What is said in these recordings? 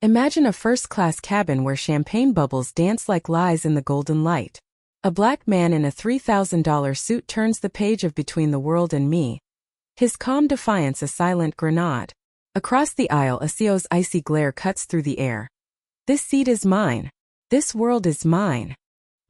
Imagine a first-class cabin where champagne bubbles dance like lies in the golden light. A black man in a $3,000 suit turns the page of Between the World and Me. His calm defiance a silent grenade. Across the aisle, a CEO's icy glare cuts through the air. This seat is mine. This world is mine.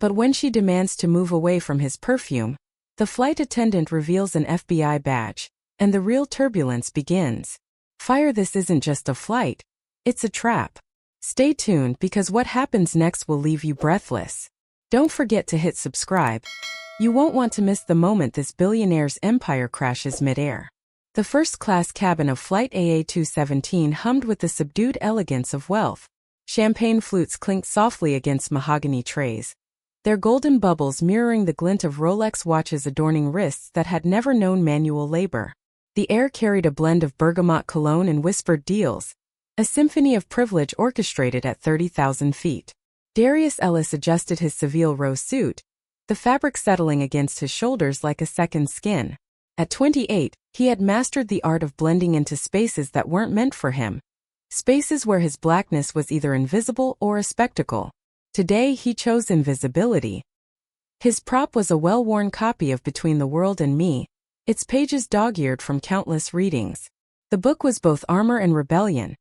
But when she demands to move away from his perfume, the flight attendant reveals an FBI badge, and the real turbulence begins. Fire, this isn't just a flight. It's a trap. Stay tuned because what happens next will leave you breathless. Don't forget to hit subscribe. You won't want to miss the moment this billionaire's empire crashes mid-air. The first-class cabin of Flight AA217 hummed with the subdued elegance of wealth. Champagne flutes clinked softly against mahogany trays, their golden bubbles mirroring the glint of Rolex watches adorning wrists that had never known manual labor. The air carried a blend of bergamot cologne and whispered deals, a symphony of privilege orchestrated at 30,000 feet. Darius Ellis adjusted his Seville rose suit, the fabric settling against his shoulders like a second skin. At 28, he had mastered the art of blending into spaces that weren't meant for him. Spaces where his blackness was either invisible or a spectacle. Today he chose invisibility. His prop was a well-worn copy of Between the World and Me, its pages dog-eared from countless readings. The book was both armor and rebellion,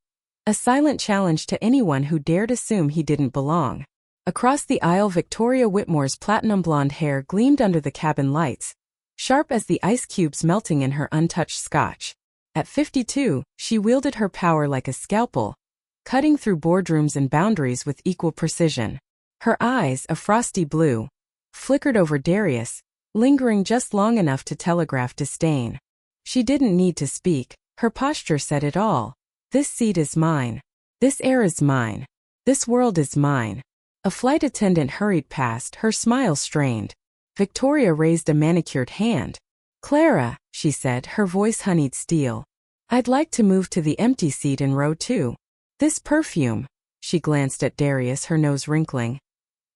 a silent challenge to anyone who dared assume he didn't belong. Across the aisle, Victoria Whitmore's platinum blonde hair gleamed under the cabin lights, sharp as the ice cubes melting in her untouched scotch. At 52, she wielded her power like a scalpel, cutting through boardrooms and boundaries with equal precision. Her eyes, a frosty blue, flickered over Darius, lingering just long enough to telegraph disdain. She didn't need to speak, her posture said it all. This seat is mine. This air is mine. This world is mine. A flight attendant hurried past, her smile strained. Victoria raised a manicured hand. Clara, she said, her voice honeyed steel. I'd like to move to the empty seat in row 2. This perfume, she glanced at Darius, her nose wrinkling,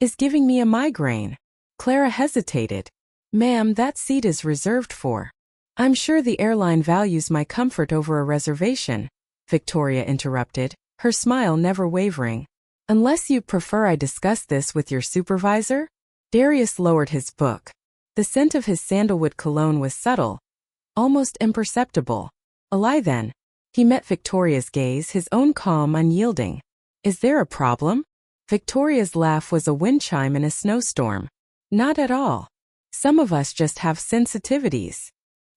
is giving me a migraine. Clara hesitated. Ma'am, that seat is reserved for. I'm sure the airline values my comfort over a reservation, Victoria interrupted, her smile never wavering. Unless you prefer I discuss this with your supervisor? Darius lowered his book. The scent of his sandalwood cologne was subtle, almost imperceptible. A lie then. He met Victoria's gaze, his own calm, unyielding. Is there a problem? Victoria's laugh was a wind chime in a snowstorm. Not at all. Some of us just have sensitivities.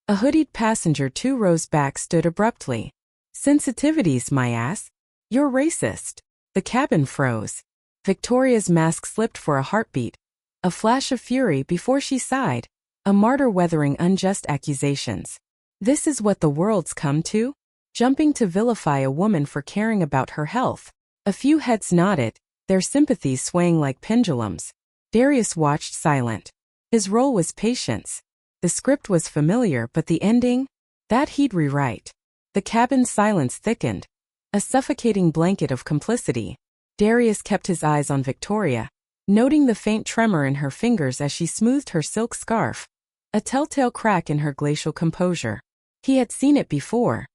A hoodied passenger 2 rows back stood abruptly. Sensitivities, my ass? You're racist. The cabin froze. Victoria's mask slipped for a heartbeat, a flash of fury before she sighed, a martyr weathering unjust accusations. This is what the world's come to? Jumping to vilify a woman for caring about her health. A few heads nodded, their sympathies swaying like pendulums. Darius watched silent. His role was patience. The script was familiar, but the ending? That he'd rewrite. The cabin's silence thickened, a suffocating blanket of complicity. Darius kept his eyes on Victoria, noting the faint tremor in her fingers as she smoothed her silk scarf, a telltale crack in her glacial composure. He had seen it before.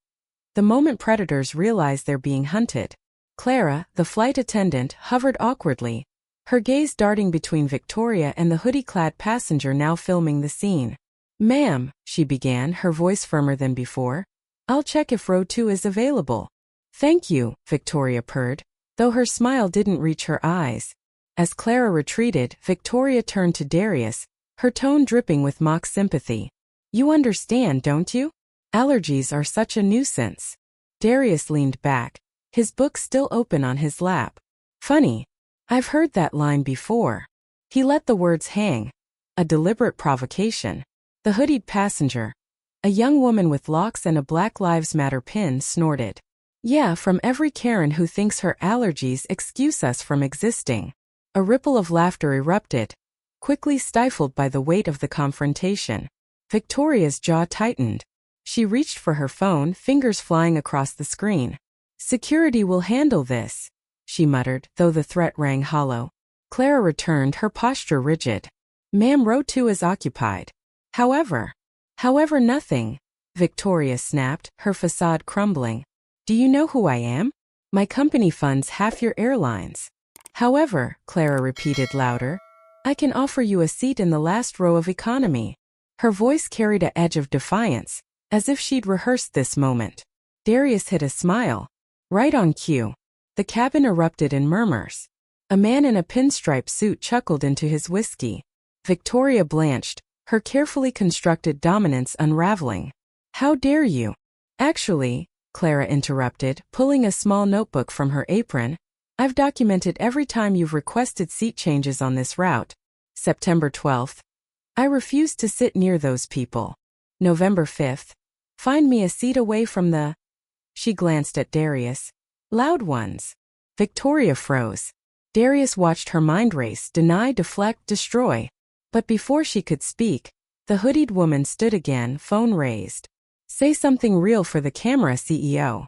The moment predators realized they're being hunted. Clara, the flight attendant, hovered awkwardly, her gaze darting between Victoria and the hoodie-clad passenger now filming the scene. Ma'am, she began, her voice firmer than before. I'll check if row 2 is available. Thank you, Victoria purred, though her smile didn't reach her eyes. As Clara retreated, Victoria turned to Darius, her tone dripping with mock sympathy. You understand, don't you? Allergies are such a nuisance. Darius leaned back, his book still open on his lap. Funny. I've heard that line before. He let the words hang. A deliberate provocation. The hoodied passenger, a young woman with locks and a Black Lives Matter pin, snorted. Yeah, from every Karen who thinks her allergies excuse us from existing. A ripple of laughter erupted, quickly stifled by the weight of the confrontation. Victoria's jaw tightened. She reached for her phone, fingers flying across the screen. Security will handle this, she muttered, though the threat rang hollow. Clara returned, her posture rigid. Ma'am, row 2 is occupied. However nothing, Victoria snapped, her facade crumbling. Do you know who I am? My company funds half your airlines. However, Clara repeated louder, I can offer you a seat in the last row of economy. Her voice carried an edge of defiance, as if she'd rehearsed this moment. Darius hid a smile. Right on cue. The cabin erupted in murmurs. A man in a pinstripe suit chuckled into his whiskey. Victoria blanched, her carefully constructed dominance unraveling. How dare you? Actually, Clara interrupted, pulling a small notebook from her apron, I've documented every time you've requested seat changes on this route. September 12th. I refuse to sit near those people. November 5th. Find me a seat away from the... She glanced at Darius. Loud ones. Victoria froze. Darius watched her mind race, deny, deflect, destroy. But before she could speak, the hoodied woman stood again, phone raised. Say something real for the camera, CEO.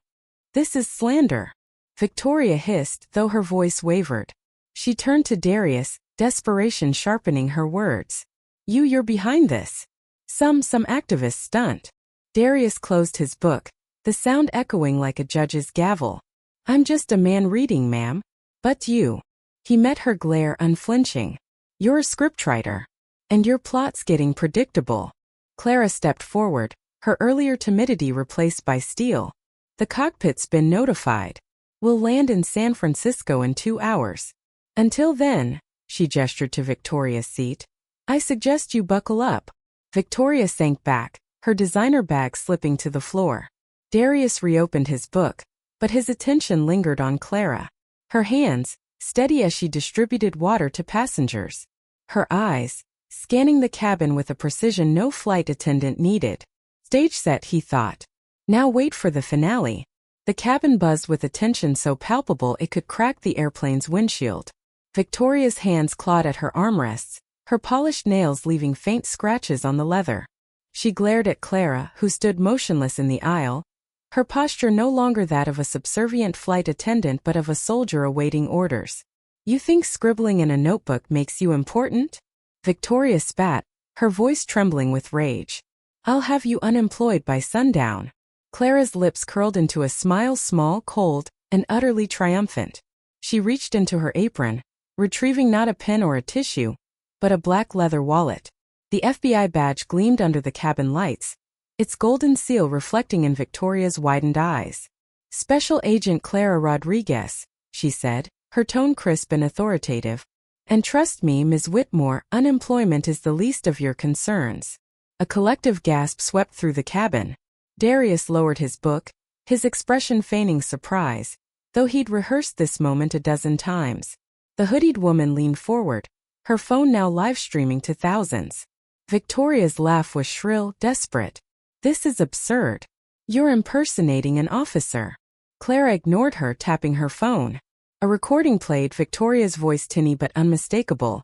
This is slander. Victoria hissed, though her voice wavered. She turned to Darius, desperation sharpening her words. You're behind this. Some activist stunt. Darius closed his book, the sound echoing like a judge's gavel. I'm just a man reading, ma'am. But you. He met her glare unflinching. You're a scriptwriter. And your plot's getting predictable. Clara stepped forward, her earlier timidity replaced by steel. The cockpit's been notified. We'll land in San Francisco in 2 hours. Until then, she gestured to Victoria's seat, I suggest you buckle up. Victoria sank back, her designer bag slipping to the floor. Darius reopened his book, but his attention lingered on Clara. Her hands, steady as she distributed water to passengers. Her eyes, scanning the cabin with a precision no flight attendant needed. Stage set, he thought. Now wait for the finale. The cabin buzzed with a tension so palpable it could crack the airplane's windshield. Victoria's hands clawed at her armrests, her polished nails leaving faint scratches on the leather. She glared at Clara, who stood motionless in the aisle, her posture no longer that of a subservient flight attendant but of a soldier awaiting orders. You think scribbling in a notebook makes you important? Victoria spat, her voice trembling with rage. I'll have you unemployed by sundown. Clara's lips curled into a smile, small, cold, and utterly triumphant. She reached into her apron, retrieving not a pen or a tissue, but a black leather wallet. The FBI badge gleamed under the cabin lights, its golden seal reflecting in Victoria's widened eyes. Special Agent Clara Rodriguez, she said, her tone crisp and authoritative. And trust me, Ms. Whitmore, unemployment is the least of your concerns. A collective gasp swept through the cabin. Darius lowered his book, his expression feigning surprise, though he'd rehearsed this moment a dozen times. The hoodied woman leaned forward, her phone now live-streaming to thousands. Victoria's laugh was shrill, desperate. This is absurd. You're impersonating an officer. Clara ignored her, tapping her phone. A recording played, Victoria's voice tinny but unmistakable.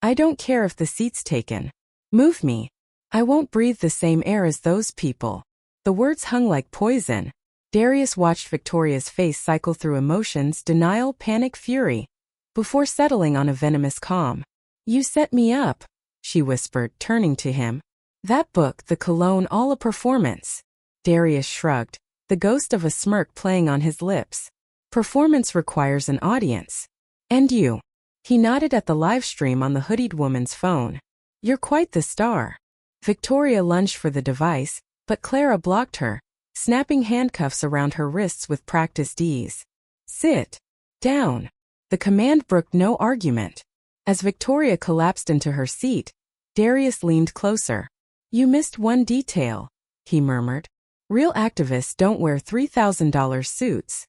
I don't care if the seat's taken. Move me. I won't breathe the same air as those people. The words hung like poison. Darius watched Victoria's face cycle through emotions, denial, panic, fury, before settling on a venomous calm. You set me up, she whispered, turning to him. That book, the cologne, all a performance. Darius shrugged, the ghost of a smirk playing on his lips. Performance requires an audience. And you. He nodded at the live stream on the hoodied woman's phone. You're quite the star. Victoria lunged for the device, but Clara blocked her, snapping handcuffs around her wrists with practiced ease. Sit down. The command brooked no argument. As Victoria collapsed into her seat, Darius leaned closer. You missed one detail, he murmured. Real activists don't wear $3,000 suits.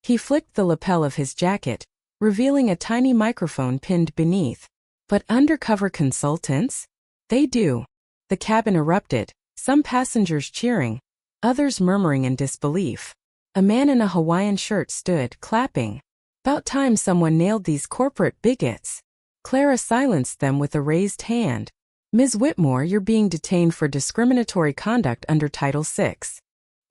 He flicked the lapel of his jacket, revealing a tiny microphone pinned beneath. But undercover consultants? They do. The cabin erupted, some passengers cheering, others murmuring in disbelief. A man in a Hawaiian shirt stood, clapping. About time someone nailed these corporate bigots. Clara silenced them with a raised hand. Ms. Whitmore, you're being detained for discriminatory conduct under Title VI.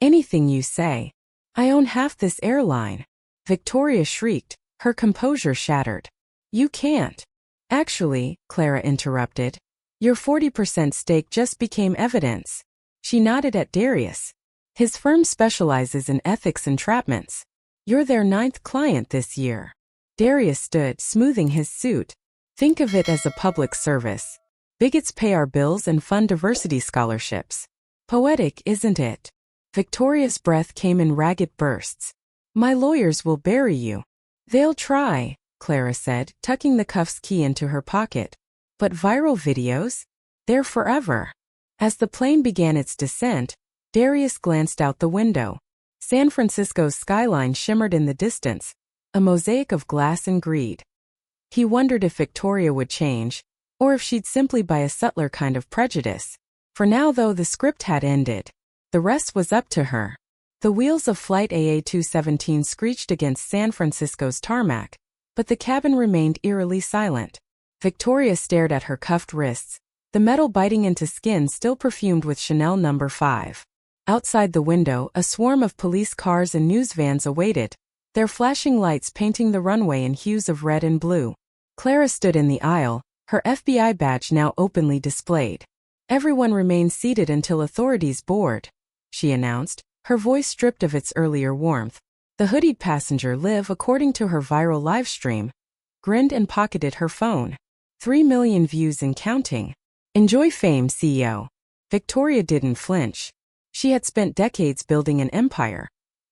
Anything you say. I own half this airline. Victoria shrieked, her composure shattered. You can't. Actually, Clara interrupted. Your 40% stake just became evidence. She nodded at Darius. His firm specializes in ethics entrapments. You're their 9th client this year. Darius stood, smoothing his suit. Think of it as a public service. Bigots pay our bills and fund diversity scholarships. Poetic, isn't it? Victoria's breath came in ragged bursts. My lawyers will bury you. They'll try, Clara said, tucking the cuffs key into her pocket. But viral videos? They're forever. As the plane began its descent, Darius glanced out the window. San Francisco's skyline shimmered in the distance, a mosaic of glass and greed. He wondered if Victoria would change, or if she'd simply buy a subtler kind of prejudice. For now, though, the script had ended. The rest was up to her. The wheels of Flight AA217 screeched against San Francisco's tarmac, but the cabin remained eerily silent. Victoria stared at her cuffed wrists, the metal biting into skin still perfumed with Chanel No. 5. Outside the window, a swarm of police cars and news vans awaited, their flashing lights painting the runway in hues of red and blue. Clara stood in the aisle, her FBI badge now openly displayed. Everyone remains seated until authorities board, she announced, her voice stripped of its earlier warmth. The hoodied passenger, Liv, according to her viral livestream, grinned and pocketed her phone. 3 million views and counting. Enjoy fame, CEO. Victoria didn't flinch. She had spent decades building an empire.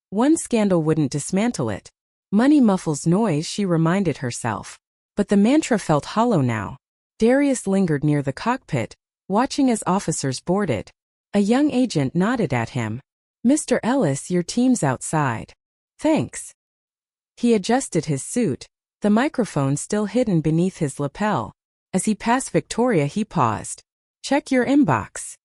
One scandal wouldn't dismantle it. Money muffles noise, she reminded herself. But the mantra felt hollow now. Darius lingered near the cockpit, watching as officers boarded. A young agent nodded at him. Mr. Ellis, your team's outside. Thanks. He adjusted his suit, the microphone still hidden beneath his lapel. As he passed Victoria, he paused. Check your inbox.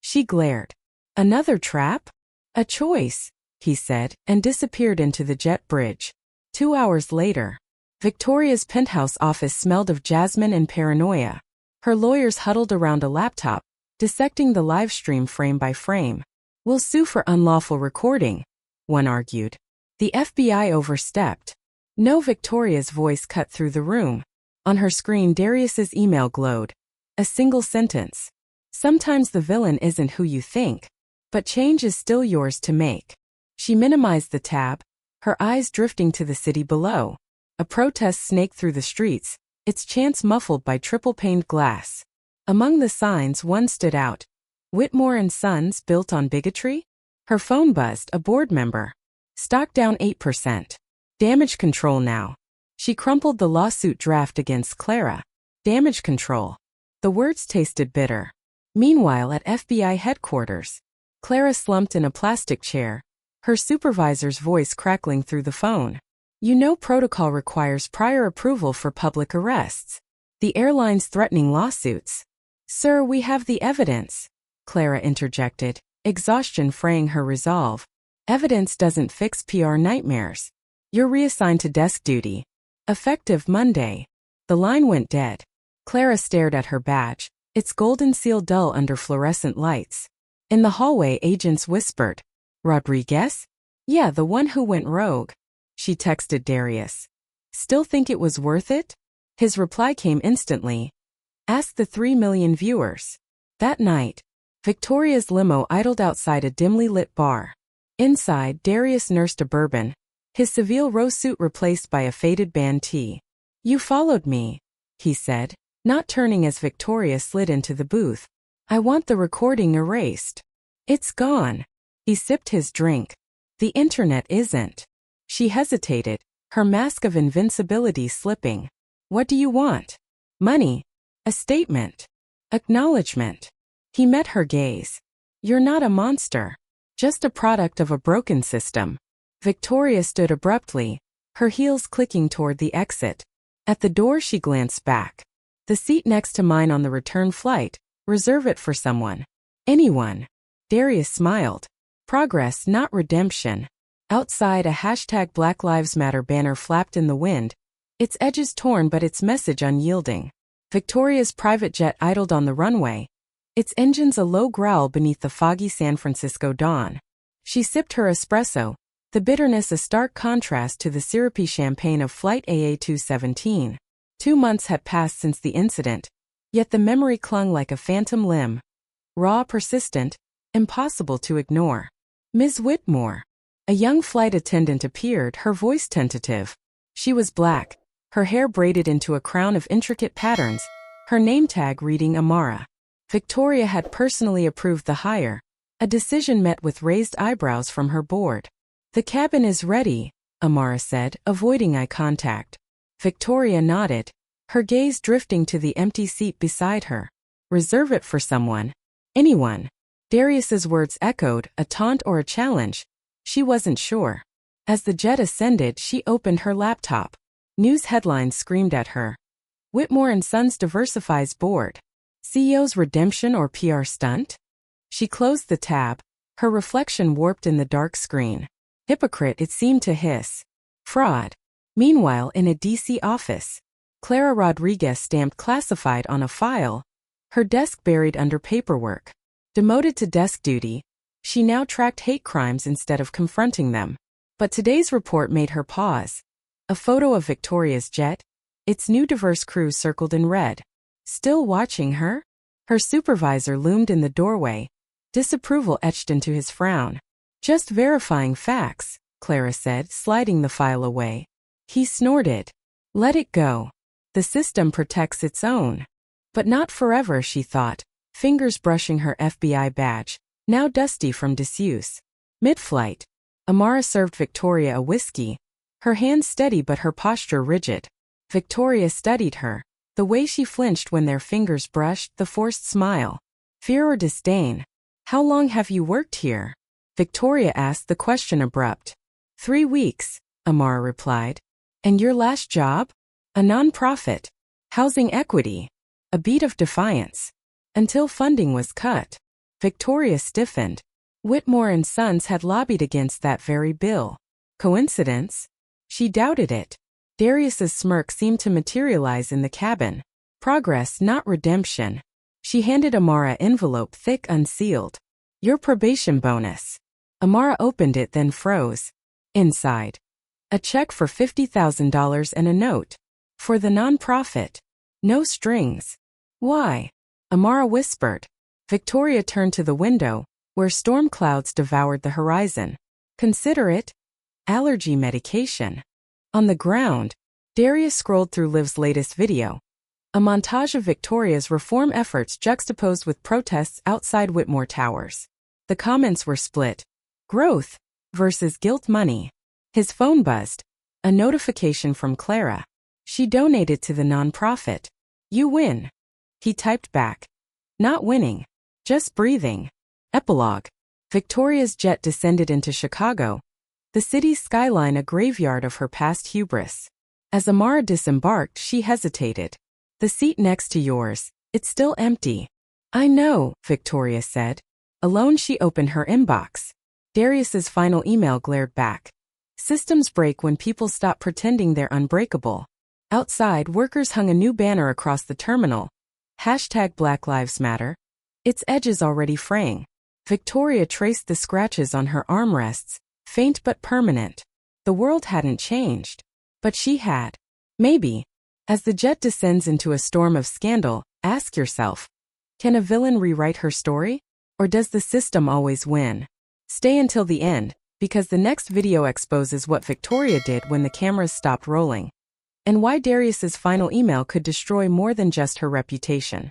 She glared. Another trap? A choice, he said, and disappeared into the jet bridge. 2 hours later, Victoria's penthouse office smelled of jasmine and paranoia. Her lawyers huddled around a laptop, dissecting the live stream frame by frame. We'll sue for unlawful recording, one argued. The FBI overstepped. No, Victoria's voice cut through the room. On her screen, Darius's email glowed. A single sentence. Sometimes the villain isn't who you think, but change is still yours to make. She minimized the tab, her eyes drifting to the city below. A protest snaked through the streets, its chants muffled by triple-paned glass. Among the signs, one stood out. Whitmore and Sons, built on bigotry? Her phone buzzed, a board member. Stock down 8%. Damage control now. She crumpled the lawsuit draft against Clara. Damage control. The words tasted bitter. Meanwhile, at FBI headquarters, Clara slumped in a plastic chair, her supervisor's voice crackling through the phone. You know protocol requires prior approval for public arrests. The airline's threatening lawsuits. Sir, we have the evidence, Clara interjected, exhaustion fraying her resolve. Evidence doesn't fix PR nightmares. You're reassigned to desk duty. Effective Monday. The line went dead. Clara stared at her badge, its golden seal dull under fluorescent lights. In the hallway, agents whispered. Rodriguez? Yeah, the one who went rogue. She texted Darius. Still think it was worth it? His reply came instantly. Ask the 3 million viewers. That night, Victoria's limo idled outside a dimly lit bar. Inside, Darius nursed a bourbon, his Seville Row suit replaced by a faded band tee. You followed me, he said, not turning as Victoria slid into the booth. I want the recording erased. It's gone. He sipped his drink. The internet isn't. She hesitated, her mask of invincibility slipping. What do you want? Money. A statement. Acknowledgement. He met her gaze. You're not a monster. Just a product of a broken system. Victoria stood abruptly, her heels clicking toward the exit. At the door, she glanced back. The seat next to mine on the return flight. Reserve it for someone. Anyone. Darius smiled. Progress, not redemption. Outside, a hashtag Black Lives Matter banner flapped in the wind, its edges torn but its message unyielding. Victoria's private jet idled on the runway, its engines a low growl beneath the foggy San Francisco dawn. She sipped her espresso, the bitterness a stark contrast to the syrupy champagne of Flight AA217. 2 months had passed since the incident, yet the memory clung like a phantom limb. Raw, persistent, impossible to ignore. Ms. Whitmore. A young flight attendant appeared, her voice tentative. She was black, her hair braided into a crown of intricate patterns, her name tag reading Amara. Victoria had personally approved the hire, a decision met with raised eyebrows from her board. "The cabin is ready," Amara said, avoiding eye contact. Victoria nodded, her gaze drifting to the empty seat beside her. "Reserve it for someone." "Anyone?" Darius's words echoed, a taunt or a challenge. She wasn't sure. As the jet ascended, she opened her laptop. News headlines screamed at her. Whitmore & Sons diversifies board. CEO's redemption or PR stunt? She closed the tab, her reflection warped in the dark screen. Hypocrite, it seemed to hiss. Fraud. Meanwhile, in a DC office, Clara Rodriguez stamped classified on a file, her desk buried under paperwork. Demoted to desk duty, she now tracked hate crimes instead of confronting them. But today's report made her pause. A photo of Victoria's jet, its new diverse crew circled in red. Still watching her? Her supervisor loomed in the doorway, disapproval etched into his frown. "Just verifying facts," Clara said, sliding the file away. He snorted. "Let it go. The system protects its own." But not forever, she thought, fingers brushing her FBI badge, now dusty from disuse. Mid-flight, Amara served Victoria a whiskey, her hand steady but her posture rigid. Victoria studied her, the way she flinched when their fingers brushed, the forced smile. Fear or disdain? "How long have you worked here?" Victoria asked, the question abrupt. 3 weeks, Amara replied. "And your last job?" "A non-profit. Housing equity." A beat of defiance. "Until funding was cut." Victoria stiffened. Whitmore & Sons had lobbied against that very bill. Coincidence? She doubted it. Darius's smirk seemed to materialize in the cabin. Progress, not redemption. She handed Amara an envelope, thick, unsealed. "Your probation bonus." Amara opened it, then froze. Inside, a check for $50,000 and a note. For the nonprofit. No strings. "Why?" Amara whispered. Victoria turned to the window, where storm clouds devoured the horizon. "Consider it allergy medication." On the ground, Darius scrolled through Liv's latest video. A montage of Victoria's reform efforts juxtaposed with protests outside Whitmore Towers. The comments were split. Growth versus guilt money. His phone buzzed. A notification from Clara. She donated to the nonprofit. "You win." He typed back. "Not winning. Just breathing." Epilogue. Victoria's jet descended into Chicago, the city's skyline a graveyard of her past hubris. As Amara disembarked, she hesitated. "The seat next to yours, it's still empty." "I know," Victoria said. Alone, she opened her inbox. Darius's final email glared back. "Systems break when people stop pretending they're unbreakable." Outside, workers hung a new banner across the terminal. #Black Lives Matter. Its edges already fraying. Victoria traced the scratches on her armrests, faint but permanent. The world hadn't changed. But she had. Maybe. As the jet descends into a storm of scandal, ask yourself, can a villain rewrite her story? Or does the system always win? Stay until the end, because the next video exposes what Victoria did when the cameras stopped rolling, and why Darius's final email could destroy more than just her reputation.